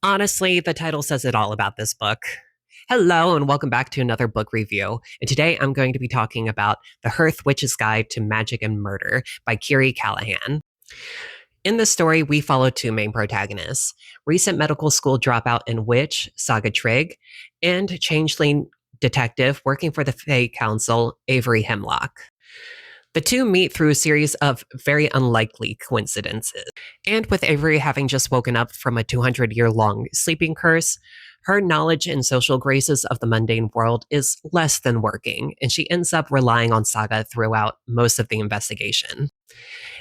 Honestly, the title says it all about this book. Hello, and welcome back to another book review. And today I'm going to be talking about The Hearth Witch's Guide to Magic and Murder by Kiri Callahan. In this story, we follow two main protagonists recent medical school dropout and witch, Saga Trigg, and changeling detective working for the Fae Council, Avery Hemlock. The two meet through a series of very unlikely coincidences. And with Avery having just woken up from a 200-year-long sleeping curse, her knowledge and social graces of the mundane world is less than working, and she ends up relying on Saga throughout most of the investigation.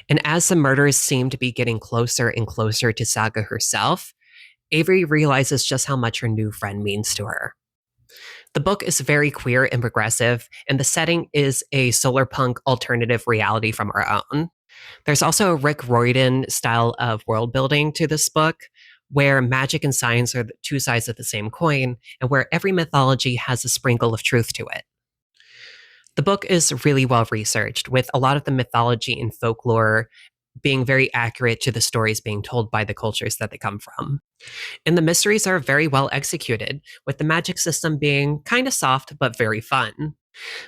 And as the murders seem to be getting closer and closer to Saga herself, Avery realizes just how much her new friend means to her. The book is very queer and progressive, and the setting is a solar punk alternative reality from our own. There's also a Rick Riordan style of world building to this book, where magic and science are the two sides of the same coin, and where every mythology has a sprinkle of truth to it. The book is really well researched, with a lot of the mythology and folklore being very accurate to the stories being told by the cultures that they come from. And the mysteries are very well executed, with the magic system being kind of soft but very fun.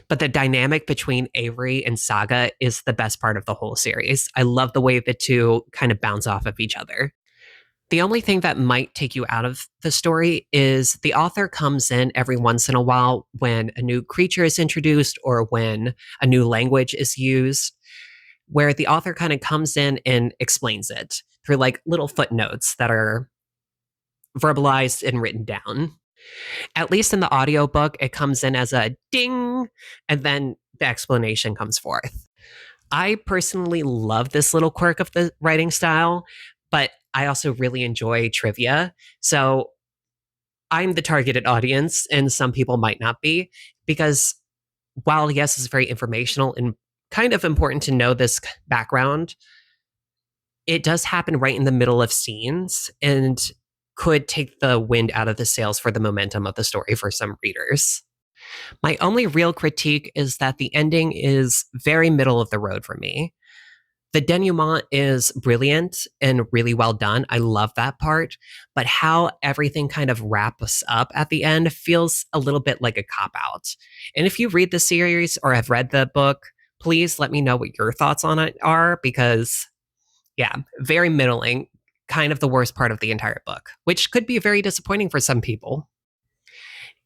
But the dynamic between Avery and Saga is the best part of the whole series. I love the way the two kind of bounce off of each other. The only thing that might take you out of the story is the author comes in every once in a while when a new creature is introduced or when a new language is used, where the author kind of comes in and explains it through like little footnotes that are verbalized and written down. At least in the audiobook, it comes in as a ding, and then the explanation comes forth. I personally love this little quirk of the writing style, but I also really enjoy trivia. So I'm the targeted audience, and some people might not be, because while, yes, it's very informational and kind of important to know this background, it does happen right in the middle of scenes and could take the wind out of the sails for the momentum of the story for some readers. My only real critique is that the ending is very middle of the road for me. The denouement is brilliant and really well done. I love that part. But how everything kind of wraps up at the end feels a little bit like a cop out. And if you read the series or have read the book, please let me know what your thoughts on it are, because, yeah, very middling, kind of the worst part of the entire book, which could be very disappointing for some people.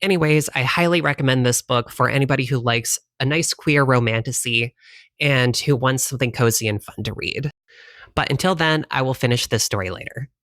Anyways, I highly recommend this book for anybody who likes a nice queer romantasy and who wants something cozy and fun to read. But until then, I will finish this story later.